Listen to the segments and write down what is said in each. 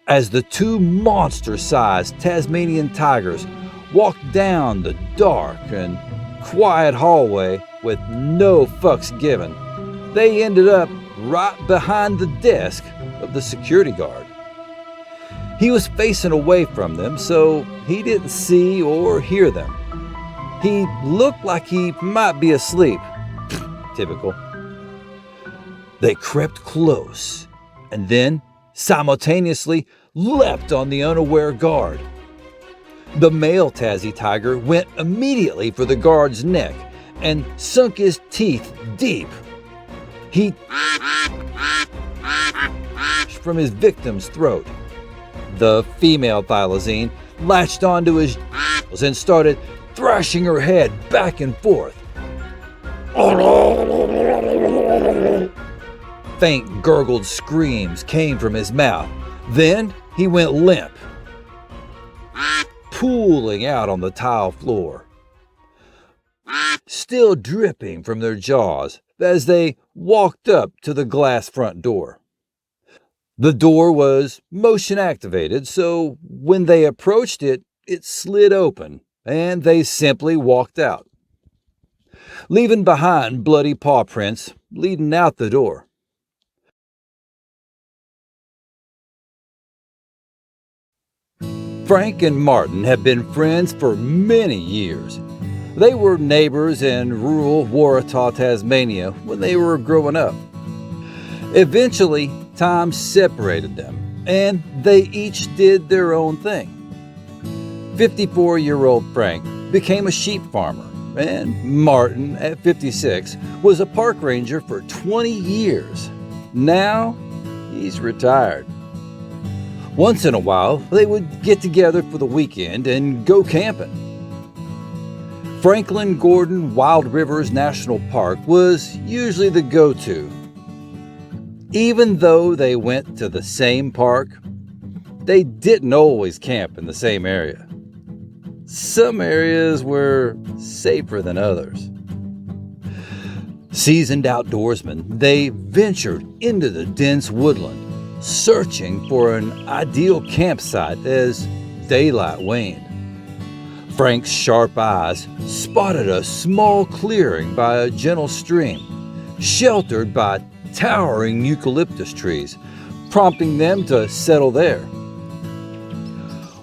as the two monster-sized Tasmanian tigers walked down the dark and quiet hallway with no fucks given. They ended up right behind the desk of the security guard. He was facing away from them, so he didn't see or hear them. He looked like he might be asleep. Typical. They crept close and then simultaneously leapt on the unaware guard. The male Tassie tiger went immediately for the guard's neck and sunk his teeth deep. He from his victim's throat. The female thylacine latched onto his and started thrashing her head back and forth. Faint gurgled screams came from his mouth. Then he went limp, pooling out on the tile floor, still dripping from their jaws as they walked up to the glass front door. The door was motion activated, so when they approached it, it slid open, and they simply walked out, leaving behind bloody paw prints leading out the door. Frank and Martin have been friends for many years. They were neighbors in rural Waratah, Tasmania when they were growing up. Eventually, time separated them, and they each did their own thing. 54-year-old Frank became a sheep farmer, and Martin, at 56, was a park ranger for 20 years. Now, he's retired. Once in a while, they would get together for the weekend and go camping. Franklin Gordon Wild Rivers National Park was usually the go-to. Even though they went to the same park, they didn't always camp in the same area. Some areas were safer than others. Seasoned outdoorsmen, they ventured into the dense woodland, searching for an ideal campsite as daylight waned. Frank's sharp eyes spotted a small clearing by a gentle stream, sheltered by towering eucalyptus trees, prompting them to settle there.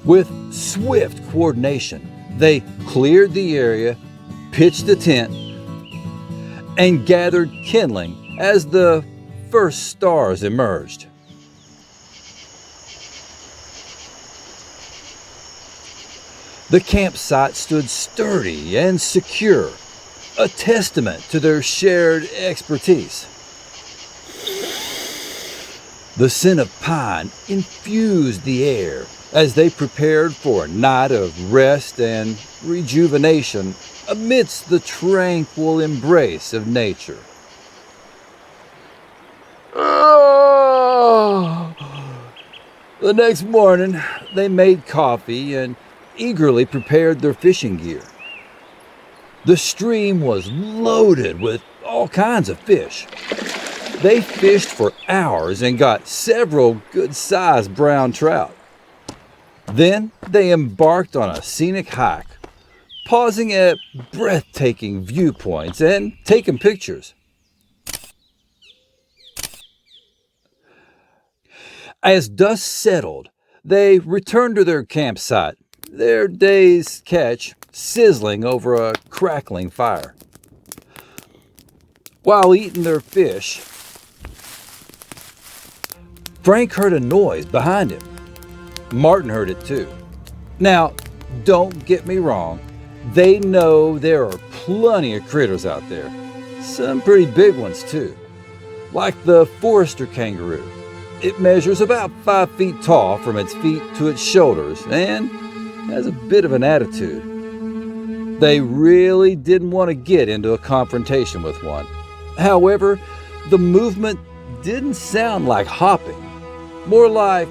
With swift coordination, they cleared the area, pitched a tent, and gathered kindling as the first stars emerged. The campsite stood sturdy and secure, a testament to their shared expertise. The scent of pine infused the air as they prepared for a night of rest and rejuvenation amidst the tranquil embrace of nature. The next morning, they made coffee and eagerly prepared their fishing gear. The stream was loaded with all kinds of fish. They fished for hours and got several good-sized brown trout. Then they embarked on a scenic hike, pausing at breathtaking viewpoints and taking pictures. As dusk settled, they returned to their campsite, their day's catch sizzling over a crackling fire. While eating their fish, Frank heard a noise behind him. Martin heard it too. Now, don't get me wrong, they know there are plenty of critters out there. Some pretty big ones too, like the Forester kangaroo. It measures about 5 feet tall from its feet to its shoulders and has a bit of an attitude. They really didn't want to get into a confrontation with one. However, the movement didn't sound like hopping, more like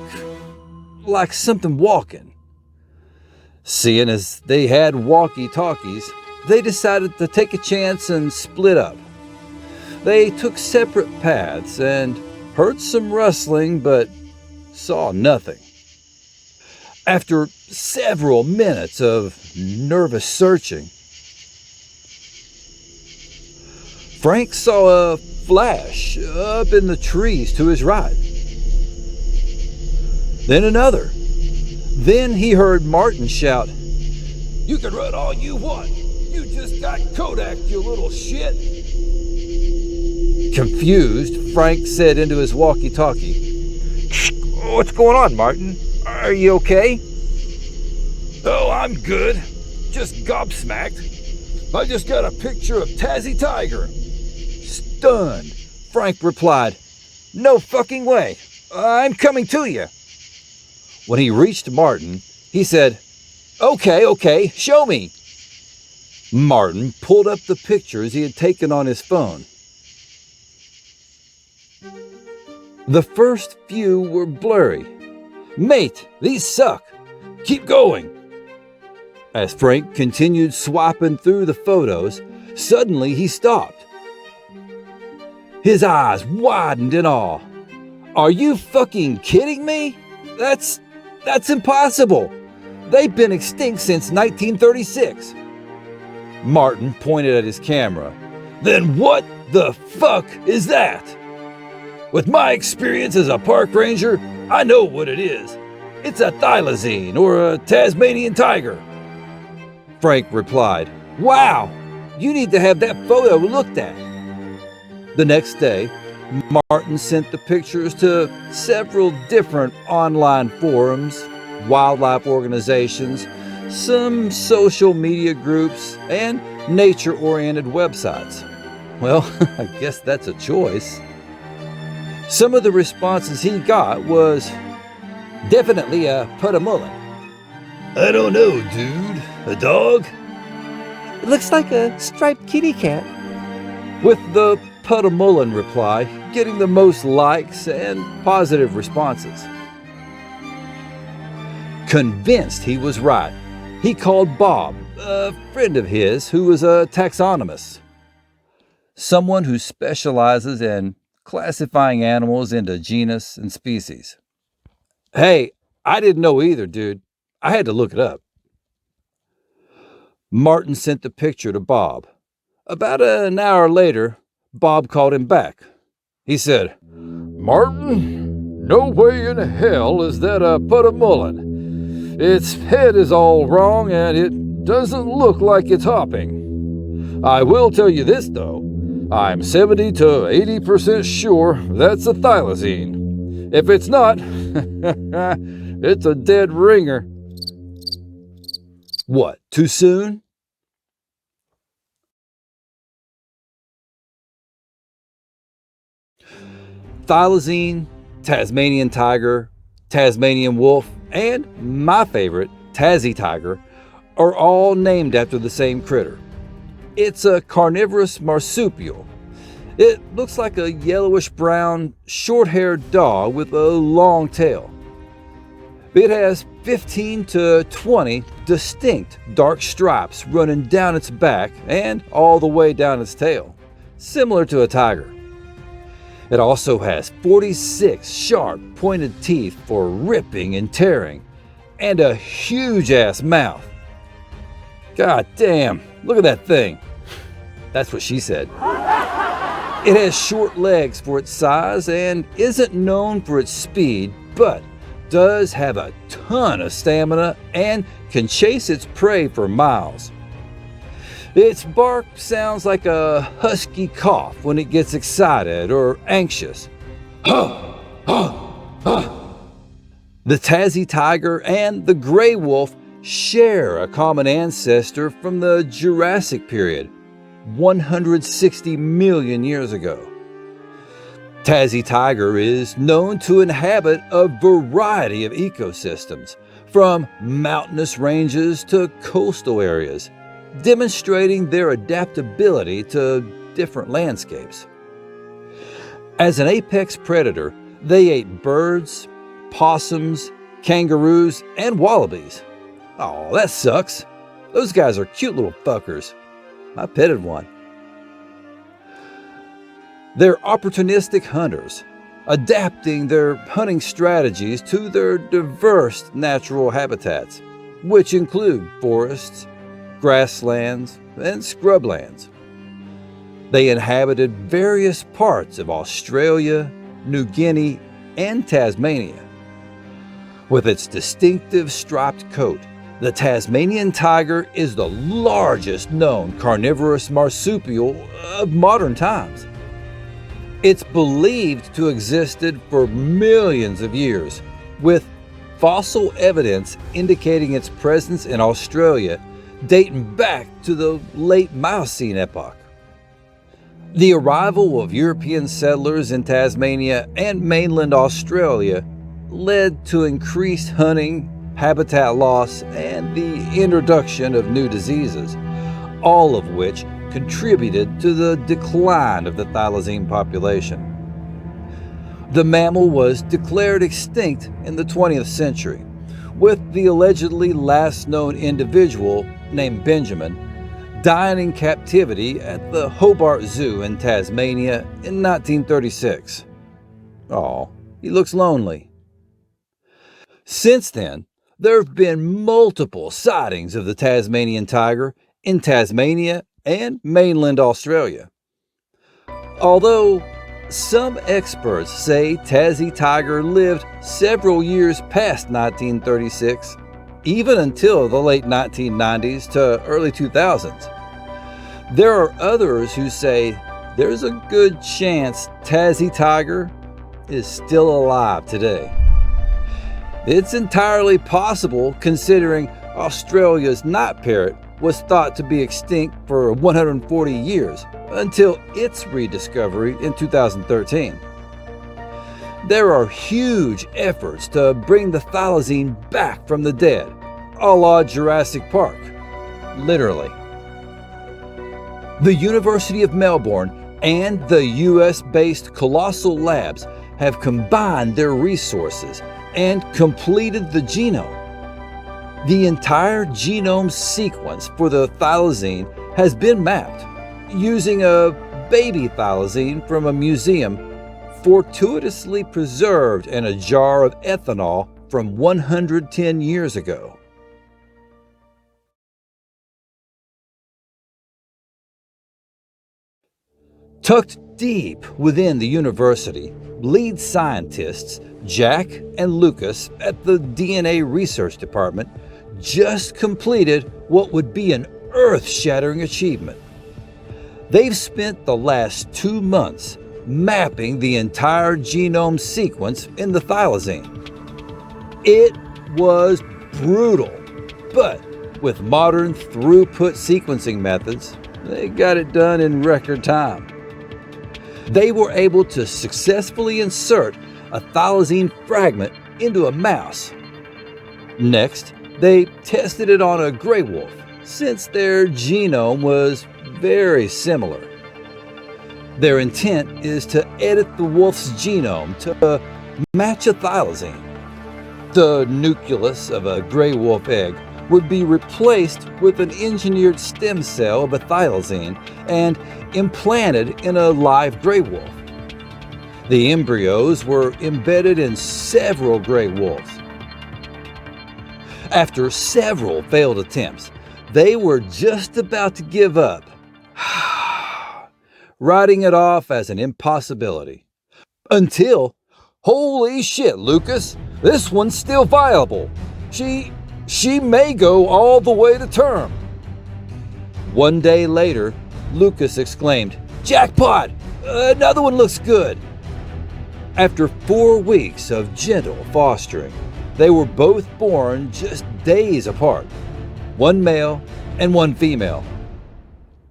something walking. Seeing as they had walkie-talkies, they decided to take a chance and split up. They took separate paths and heard some rustling but saw nothing. After several minutes of nervous searching, Frank saw a flash up in the trees to his right. Then another. Then he heard Martin shout, "You can run all you want. You just got Kodak, you little shit." Confused, Frank said into his walkie-talkie, "What's going on, Martin? Are you okay?" "Oh, I'm good. Just gobsmacked. I just got a picture of Tassie Tiger." Stunned, Frank replied, "No fucking way. I'm coming to you." When he reached Martin, he said, Okay, show me." Martin pulled up the pictures he had taken on his phone. The first few were blurry. "Mate, these suck. Keep going." As Frank continued swiping through the photos, suddenly he stopped. His eyes widened in awe. "Are you fucking kidding me? That's impossible. They've been extinct since 1936. Martin pointed at his camera. "Then what the fuck is that?" "With my experience as a park ranger, I know what it is. It's a thylacine or a Tasmanian tiger." Frank replied, "Wow, you need to have that photo looked at." The next day, Martin sent the pictures to several different online forums, wildlife organizations, some social media groups, and nature-oriented websites. Well, I guess that's a choice. Some of the responses he got was, "Definitely a puttamullin." "I don't know, dude. A dog?" "It looks like a striped kitty cat." With the puttamullin reply getting the most likes and positive responses. Convinced he was right, he called Bob, a friend of his who was a taxonomist, someone who specializes in classifying animals into genus and species. "Hey, I didn't know either, dude. I had to look it up." Martin sent the picture to Bob. About an hour later, Bob called him back. He said, "Martin, no way in hell is that a puttamullin. Its head is all wrong and it doesn't look like it's hopping. I will tell you this though, I'm 70 to 80% sure that's a thylacine. If it's not, it's a dead ringer." What, too soon? Thylacine, Tasmanian tiger, Tasmanian wolf, and my favorite, Tassie tiger, are all named after the same critter. It's a carnivorous marsupial. It looks like a yellowish-brown, short-haired dog with a long tail. It has 15 to 20 distinct dark stripes running down its back and all the way down its tail, similar to a tiger. It also has 46 sharp, pointed teeth for ripping and tearing, and a huge-ass mouth. God damn, look at that thing. That's what she said. It has short legs for its size and isn't known for its speed, but does have a ton of stamina and can chase its prey for miles. Its bark sounds like a husky cough when it gets excited or anxious. The Tassie tiger and the gray wolf share a common ancestor from the Jurassic period, 160 million years ago. Tassie tiger is known to inhabit a variety of ecosystems, from mountainous ranges to coastal areas, demonstrating their adaptability to different landscapes. As an apex predator, they ate birds, possums, kangaroos, and wallabies. Oh, that sucks. Those guys are cute little fuckers. I petted one. They're opportunistic hunters, adapting their hunting strategies to their diverse natural habitats, which include forests, grasslands, and scrublands. They inhabited various parts of Australia, New Guinea, and Tasmania. With its distinctive striped coat, the Tasmanian tiger is the largest known carnivorous marsupial of modern times. It's believed to have existed for millions of years, with fossil evidence indicating its presence in Australia dating back to the late Miocene epoch. The arrival of European settlers in Tasmania and mainland Australia led to increased hunting, habitat loss, and the introduction of new diseases, all of which contributed to the decline of the thylacine population. The mammal was declared extinct in the 20th century, with the allegedly last known individual, named Benjamin, dying in captivity at the Hobart Zoo in Tasmania in 1936. Oh, he looks lonely. Since then, there have been multiple sightings of the Tasmanian tiger in Tasmania and mainland Australia. Although some experts say Tassie tiger lived several years past 1936, even until the late 1990s to early 2000s. There are others who say there's a good chance Tassie tiger is still alive today. It's entirely possible considering Australia's night parrot was thought to be extinct for 140 years until its rediscovery in 2013. There are huge efforts to bring the thylacine back from the dead, a la Jurassic Park, literally. The University of Melbourne and the US-based Colossal Labs have combined their resources and completed the genome. The entire genome sequence for the thylacine has been mapped using a baby thylacine from a museum fortuitously preserved in a jar of ethanol from 110 years ago. Tucked deep within the university, lead scientists Jack and Lucas at the DNA Research Department just completed what would be an earth-shattering achievement. They've spent the last 2 months mapping the entire genome sequence in the thylacine. It was brutal, but with modern throughput sequencing methods, they got it done in record time. They were able to successfully insert a thylacine fragment into a mouse. Next, they tested it on a gray wolf, since their genome was very similar. Their intent is to edit the wolf's genome to match a thylacine. The nucleus of a gray wolf egg would be replaced with an engineered stem cell of a thylacine and implanted in a live gray wolf. The embryos were embedded in several gray wolves. After several failed attempts, they were just about to give up, writing it off as an impossibility. Until, holy shit, Lucas, this one's still viable. She may go all the way to term. One day later, Lucas exclaimed, "Jackpot! Another one looks good." After 4 weeks of gentle fostering, they were both born just days apart, one male and one female.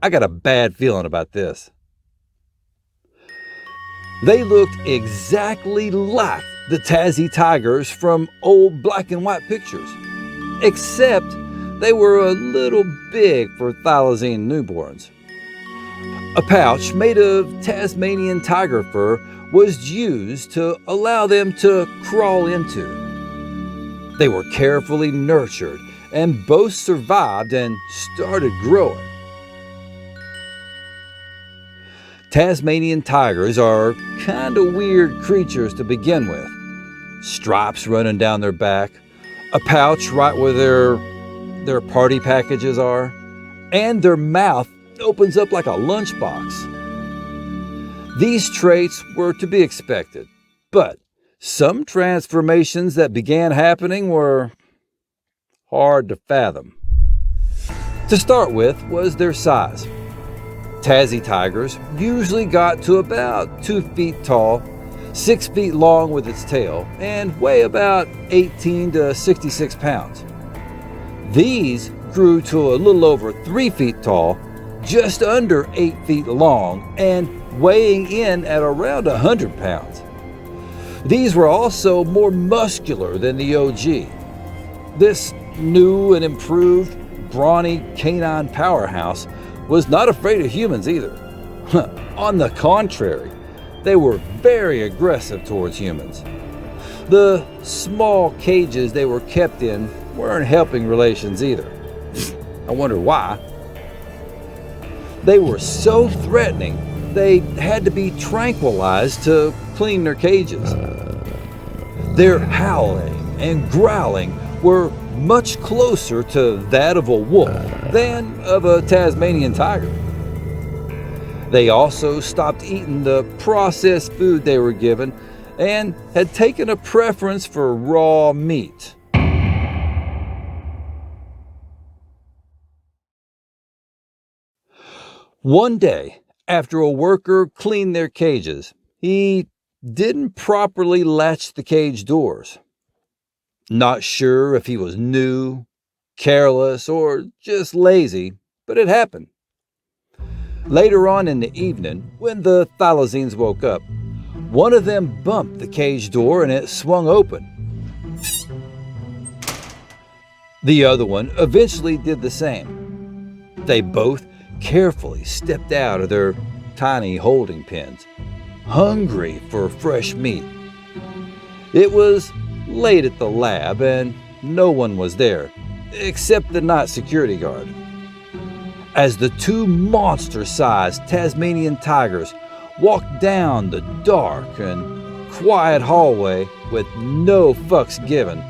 I got a bad feeling about this. They looked exactly like the Tassie Tigers from old black and white pictures, except they were a little big for thylacine newborns. A pouch made of Tasmanian tiger fur was used to allow them to crawl into. They were carefully nurtured and both survived and started growing. Tasmanian tigers are kind of weird creatures to begin with. Stripes running down their back, a pouch right where their party packages are, and their mouth opens up like a lunchbox. These traits were to be expected, but some transformations that began happening were hard to fathom. To start with was their size. Tassie tigers usually got to about 2 feet tall, 6 feet long with its tail, and weigh about 18 to 66 pounds. These grew to a little over 3 feet tall, just under 8 feet long, and weighing in at around 100 pounds. These were also more muscular than the OG. This new and improved, brawny canine powerhouse was not afraid of humans either. On the contrary, they were very aggressive towards humans. The small cages they were kept in weren't helping relations either. I wonder why. They were so threatening, they had to be tranquilized to clean their cages. Their howling and growling were much closer to that of a wolf than of a Tasmanian tiger. They also stopped eating the processed food they were given and had taken a preference for raw meat. One day, after a worker cleaned their cages, he didn't properly latch the cage doors. Not sure if he was new, careless, or just lazy, but it happened. Later on in the evening, when the thylacines woke up, one of them bumped the cage door and it swung open. The other one eventually did the same. They both carefully stepped out of their tiny holding pens, hungry for fresh meat. It was late at the lab and no one was there, except the night security guard. As the two monster-sized Tasmanian tigers walked down the dark and quiet hallway with no fucks given,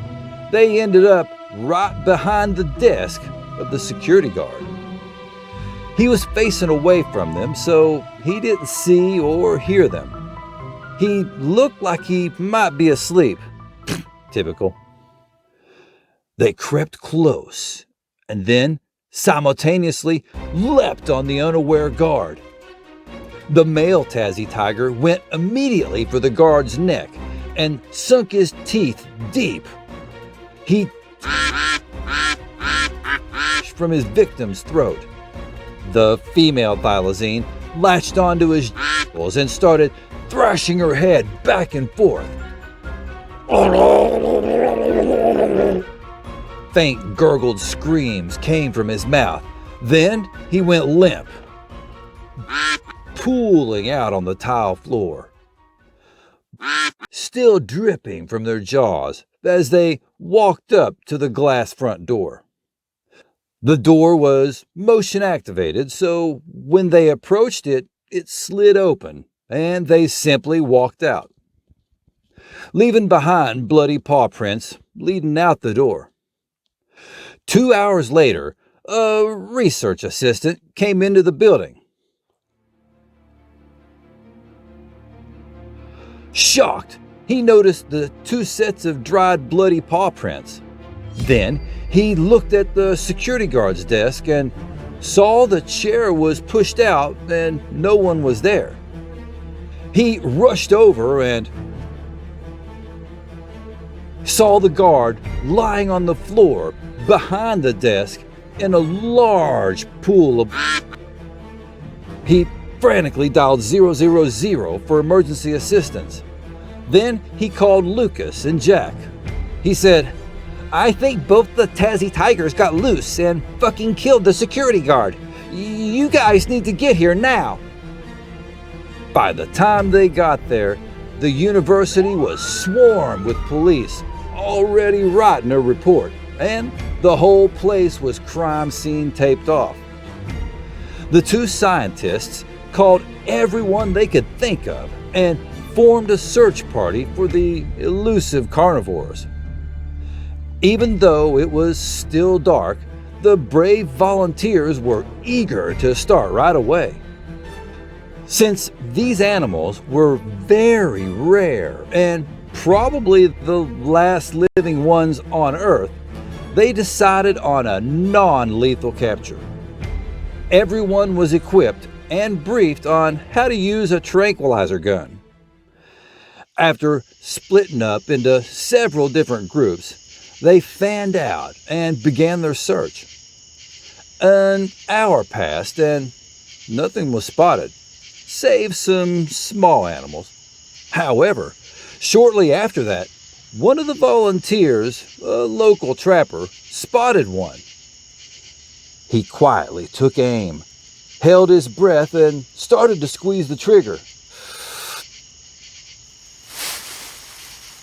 they ended up right behind the desk of the security guard. He was facing away from them, so he didn't see or hear them. He looked like he might be asleep. Typical. They crept close and then simultaneously leapt on the unaware guard. The male Tassie tiger went immediately for the guard's neck and sunk his teeth deep. He from his victim's throat. The female thylacine latched onto his genitals and started thrashing her head back and forth. Faint gurgled screams came from his mouth. Then he went limp, pooling out on the tile floor, still dripping from their jaws as they walked up to the glass front door. The door was motion activated, so when they approached it, it slid open, and they simply walked out, leaving behind bloody paw prints leading out the door. 2 hours later, a research assistant came into the building. Shocked, he noticed the 2 sets of dried bloody paw prints. Then he looked at the security guard's desk and saw the chair was pushed out and no one was there. He rushed over and saw the guard lying on the floor behind the desk in a large pool of... He frantically dialed 000 for emergency assistance. Then he called Lucas and Jack. He said, "I think both the Tassie Tigers got loose and fucking killed the security guard. You guys need to get here now." By the time they got there, the university was swarmed with police already writing a report, and the whole place was crime scene taped off. The 2 scientists, called everyone they could think of and formed a search party for the elusive carnivores. Even though it was still dark, the brave volunteers were eager to start right away. Since these animals were very rare and probably the last living ones on Earth, they decided on a non-lethal capture. Everyone was equipped and briefed on how to use a tranquilizer gun. After splitting up into several different groups, they fanned out and began their search. An hour passed and nothing was spotted, save some small animals. However, shortly after that, one of the volunteers, a local trapper, spotted one. He quietly took aim, held his breath, and started to squeeze the trigger.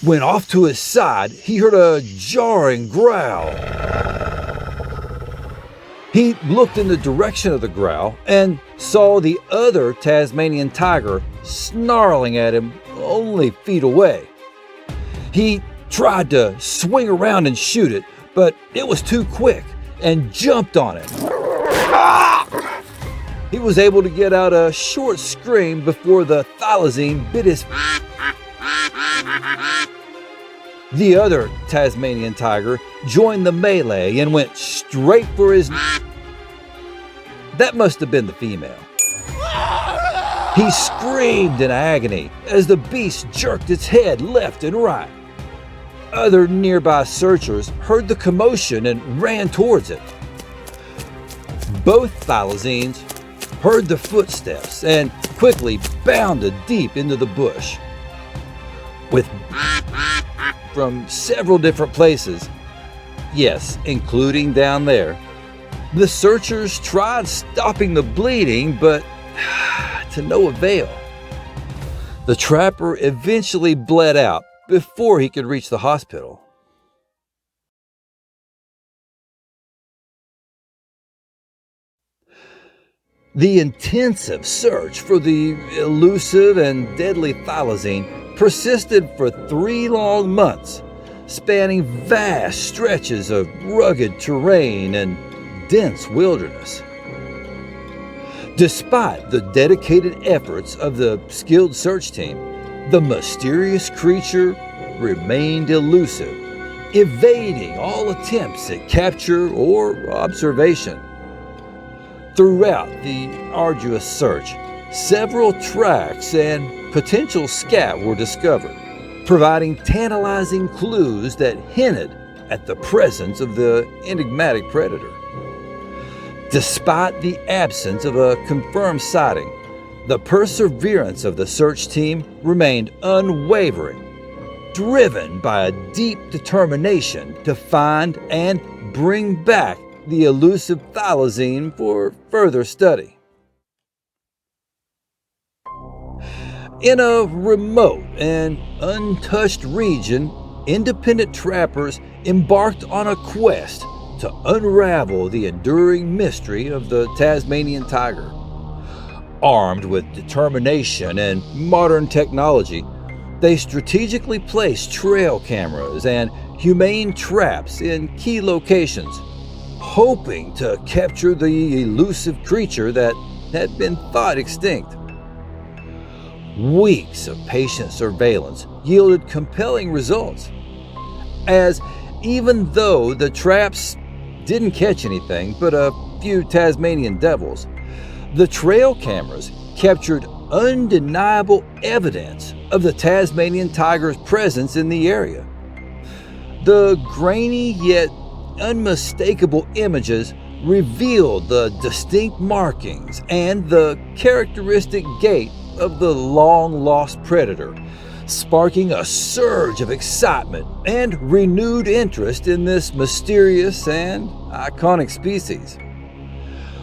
When off to his side, he heard a jarring growl. He looked in the direction of the growl and saw the other Tasmanian tiger snarling at him only feet away. He tried to swing around and shoot it, but it was too quick and jumped on it. He was able to get out a short scream before the thylacine bit his. The other Tasmanian tiger joined the melee and went straight for his. That must have been the female. He screamed in agony as the beast jerked its head left and right. Other nearby searchers heard the commotion and ran towards it. Both thylacines heard the footsteps and quickly bounded deep into the bush. With from several different places, yes, including down there, the searchers tried stopping the bleeding, but to no avail. The trapper eventually bled out before he could reach the hospital. The intensive search for the elusive and deadly thylacine persisted for 3 long months, spanning vast stretches of rugged terrain and dense wilderness. Despite the dedicated efforts of the skilled search team, the mysterious creature remained elusive, evading all attempts at capture or observation. Throughout the arduous search, several tracks and potential scat were discovered, providing tantalizing clues that hinted at the presence of the enigmatic predator. Despite the absence of a confirmed sighting, the perseverance of the search team remained unwavering, driven by a deep determination to find and bring back the elusive thylacine for further study. In a remote and untouched region, independent trappers embarked on a quest to unravel the enduring mystery of the Tasmanian tiger. Armed with determination and modern technology, they strategically placed trail cameras and humane traps in key locations, hoping to capture the elusive creature that had been thought extinct. Weeks of patient surveillance yielded compelling results, as even though the traps didn't catch anything but a few Tasmanian devils, the trail cameras captured undeniable evidence of the Tasmanian tiger's presence in the area. The grainy yet unmistakable images revealed the distinct markings and the characteristic gait of the long-lost predator, sparking a surge of excitement and renewed interest in this mysterious and iconic species.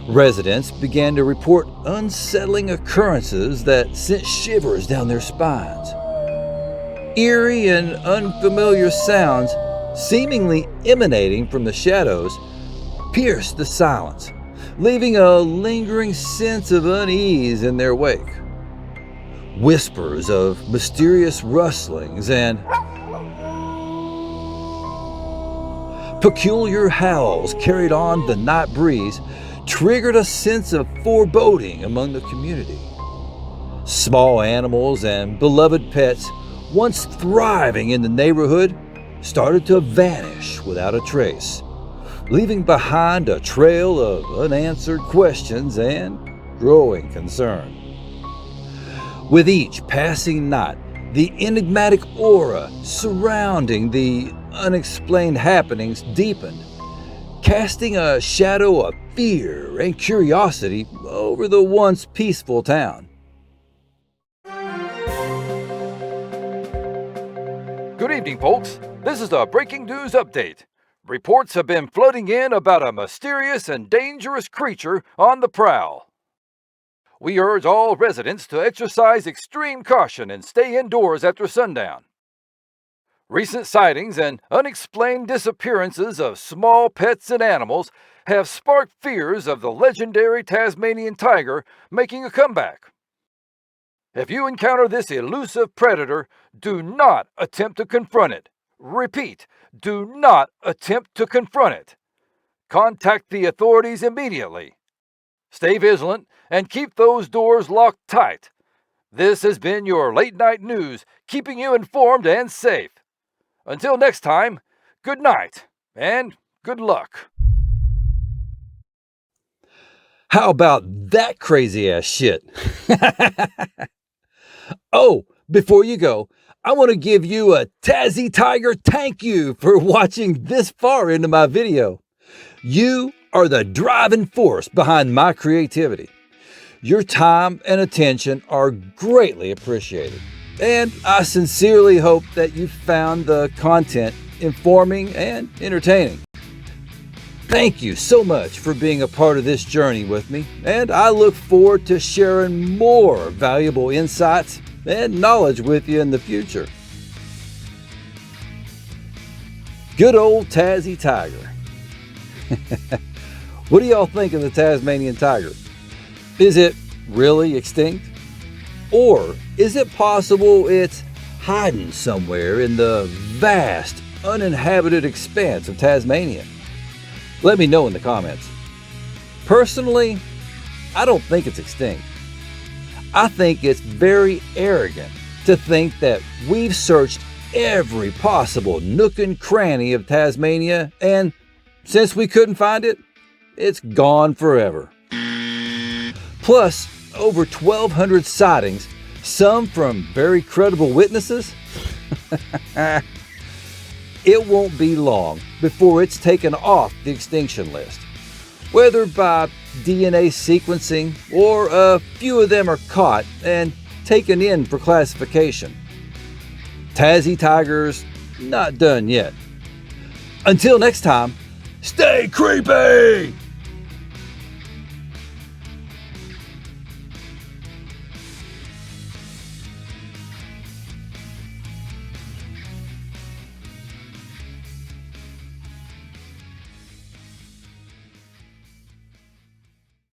Residents began to report unsettling occurrences that sent shivers down their spines. Eerie and unfamiliar sounds, seemingly emanating from the shadows, pierced the silence, leaving a lingering sense of unease in their wake. Whispers of mysterious rustlings and peculiar howls carried on the night breeze triggered a sense of foreboding among the community. Small animals and beloved pets, once thriving in the neighborhood, started to vanish without a trace, leaving behind a trail of unanswered questions and growing concern. With each passing night, the enigmatic aura surrounding the unexplained happenings deepened, casting a shadow of fear and curiosity over the once peaceful town. Good evening, folks. This is a breaking news update. Reports have been flooding in about a mysterious and dangerous creature on the prowl. We urge all residents to exercise extreme caution and stay indoors after sundown. Recent sightings and unexplained disappearances of small pets and animals have sparked fears of the legendary Tasmanian tiger making a comeback. If you encounter this elusive predator, do not attempt to confront it. Repeat, do not attempt to confront it. Contact the authorities immediately. Stay vigilant and keep those doors locked tight. This has been your late night news, keeping you informed and safe. Until next time, good night and good luck. How about that crazy ass shit? Oh, before you go, I want to give you a Tassie Tiger thank you for watching this far into my video. You are the driving force behind my creativity. Your time and attention are greatly appreciated, and I sincerely hope that you found the content informing and entertaining. Thank you so much for being a part of this journey with me, and I look forward to sharing more valuable insights and knowledge with you in the future. Good old Tassie Tiger. What do y'all think of the Tasmanian tiger? Is it really extinct? Or is it possible it's hiding somewhere in the vast, uninhabited expanse of Tasmania? Let me know in the comments. Personally, I don't think it's extinct. I think it's very arrogant to think that we've searched every possible nook and cranny of Tasmania, and since we couldn't find it, it's gone forever. Plus, over 1,200 sightings, some from very credible witnesses. It won't be long before it's taken off the extinction list, whether by DNA sequencing or a few of them are caught and taken in for classification. Tassie Tigers, not done yet. Until next time, stay creepy!